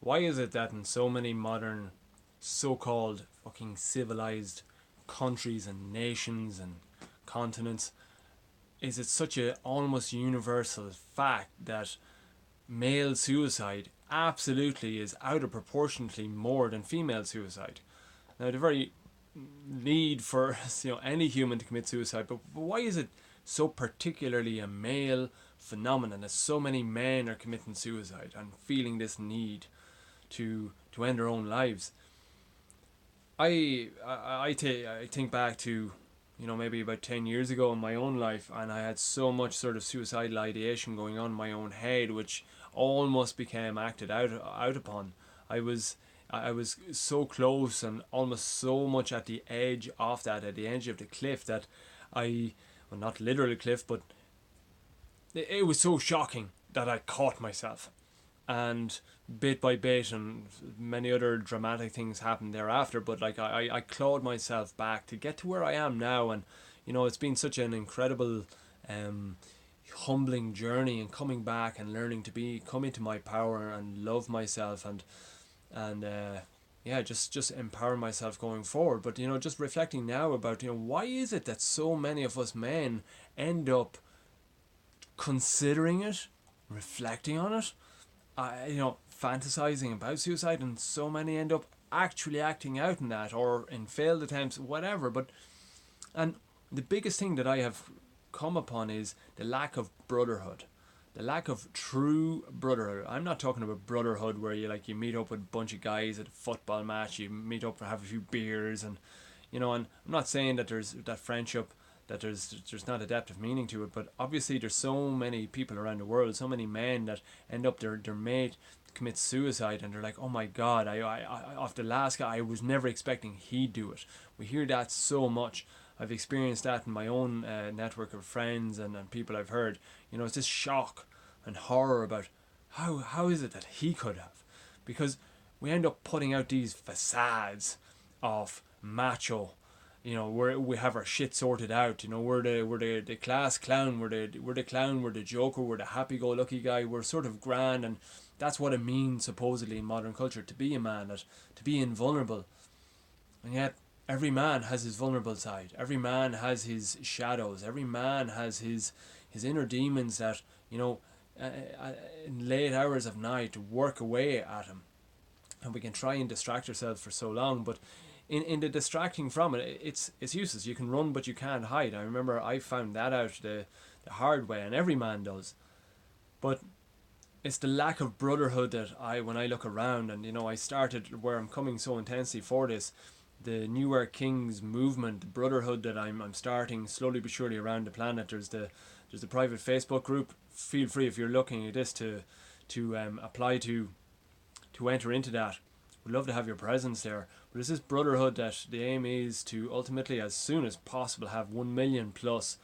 Why is it that in so many modern, so-called fucking civilized countries and nations and continents, is it such a almost universal fact that male suicide absolutely is out of proportionately more than female suicide? Now, the very need for any human to commit suicide, but why is it so particularly a male phenomenon that so many men are committing suicide and feeling this need to end their own lives? I think back to maybe about 10 years ago in my own life, and I had so much sort of suicidal ideation going on in my own head, which almost became acted out upon. I was I was so close and almost so much at the edge of that, at the edge of the cliff, that I, well, not literally cliff, but it was so shocking that I caught myself. And bit by bit, and many other dramatic things happened thereafter, but like I clawed myself back to get to where I am now. And it's been such an incredible um, humbling journey, and coming back and learning to come into my power and love myself, and yeah, just empower myself going forward. But just reflecting now about why is it that so many of us men end up considering it, reflecting on it, fantasizing about suicide, and so many end up actually acting out in that, or in failed attempts, whatever. And the biggest thing that I have come upon is the lack of brotherhood, the lack of true brotherhood. I'm not talking about brotherhood where you meet up with a bunch of guys at a football match, you meet up to have a few beers, and I'm not saying that there's that friendship, that there's not a depth of meaning to it, but obviously there's so many people around the world, so many men that end up their mate commits suicide, and they're like, oh my god, I off the last guy, I was never expecting he'd do it. We hear that so much. I've experienced that in my own network of friends and people I've heard. It's this shock and horror about how is it that he could have, because we end up putting out these facades of macho. We have our shit sorted out. We're the class clown. We're the clown. We're the joker. We're the happy-go-lucky guy. We're sort of grand, and that's what it means supposedly in modern culture to be a man, that to be invulnerable. And yet, every man has his vulnerable side. Every man has his shadows. Every man has his inner demons that in late hours of night work away at him. And we can try and distract ourselves for so long, but in the distracting from it, it's useless. You can run, but you can't hide. I remember I found that out the hard way, and every man does. But it's the lack of brotherhood that when I look around, and I started where I'm coming so intensely for this, the New Earth Kings movement, the brotherhood that I'm starting slowly but surely around the planet. There's the private Facebook group. Feel free, if you're looking at this, to apply to enter into that. We'd love to have your presence there. But it's this brotherhood that the aim is to ultimately, as soon as possible, have 1 million plus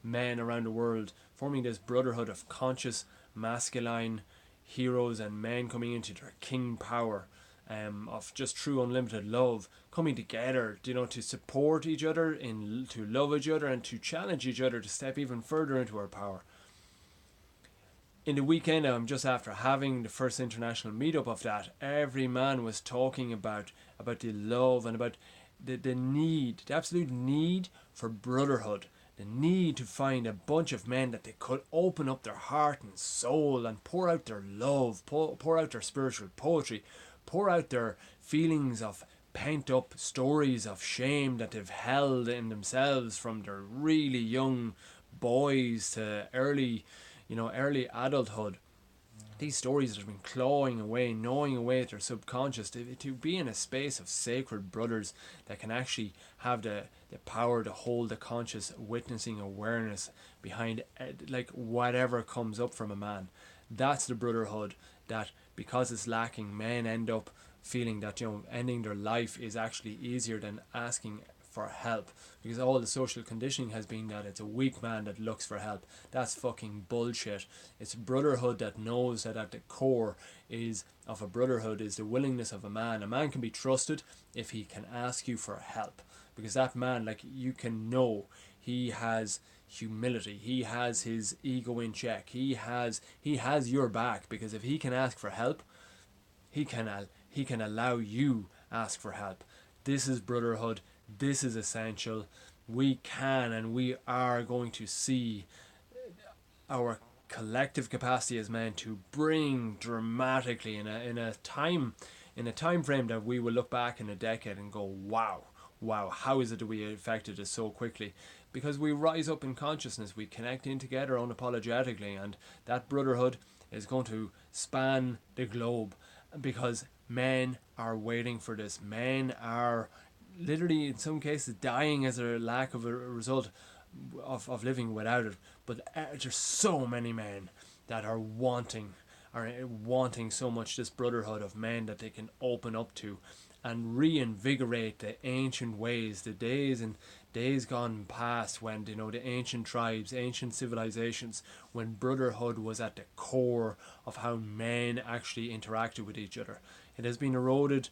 men around the world forming this brotherhood of conscious masculine heroes and men coming into their king power, of just true unlimited love, coming together, to support each other, to love each other, and to challenge each other to step even further into our power. In the weekend, just after having the first international meetup of that, every man was talking about the love, and about the need, the absolute need for brotherhood, the need to find a bunch of men that they could open up their heart and soul and pour out their love, pour out their spiritual poetry, pour out their feelings of pent up stories of shame that they've held in themselves from their really young boys to early adulthood. These stories that have been clawing away, gnawing away at their subconscious, to be in a space of sacred brothers that can actually have the power to hold the conscious witnessing awareness behind like whatever comes up from a man. That's the brotherhood that, because it's lacking, men end up feeling that ending their life is actually easier than asking for help, because all the social conditioning has been that it's a weak man that looks for help. That's fucking bullshit. It's brotherhood that knows that at the core is of a brotherhood is the willingness of a man. A man can be trusted if he can ask you for help, because that man, like, you can know he has humility, he has his ego in check, he has your back, because if he can ask for help, he can allow you ask for help. This is brotherhood. This is essential. We can and we are going to see our collective capacity as men to bring dramatically in a time frame that we will look back in a decade and go, wow, how is it that we affected it so quickly? Because we rise up in consciousness, we connect in together unapologetically, and that brotherhood is going to span the globe, because men are waiting for this. Men are literally in some cases dying as a lack of a result of living without it. But there's so many men that are wanting so much this brotherhood of men that they can open up to and reinvigorate the ancient ways, the days gone past when, you know, the ancient tribes, ancient civilizations, when brotherhood was at the core of how men actually interacted with each other. It has been eroded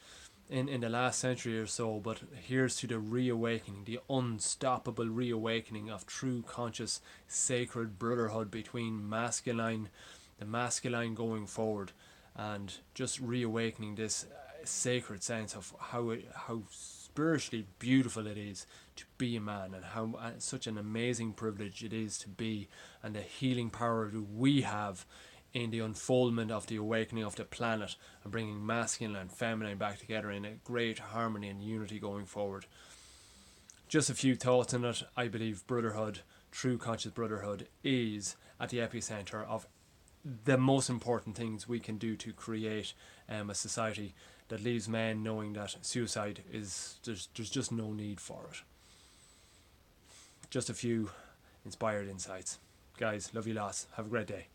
in the last century or so, but here's to the reawakening, the unstoppable reawakening of true conscious sacred brotherhood between the masculine going forward, and just reawakening this sacred sense of how spiritually beautiful it is to be a man, and how such an amazing privilege it is to be, and the healing power that we have in the unfoldment of the awakening of the planet, and bringing masculine and feminine back together in a great harmony and unity going forward. Just a few thoughts on it. I believe brotherhood, true conscious brotherhood, is at the epicenter of the most important things we can do to create a society that leaves men knowing that suicide is, there's just no need for it. Just a few inspired insights. Guys, love you lots. Have a great day.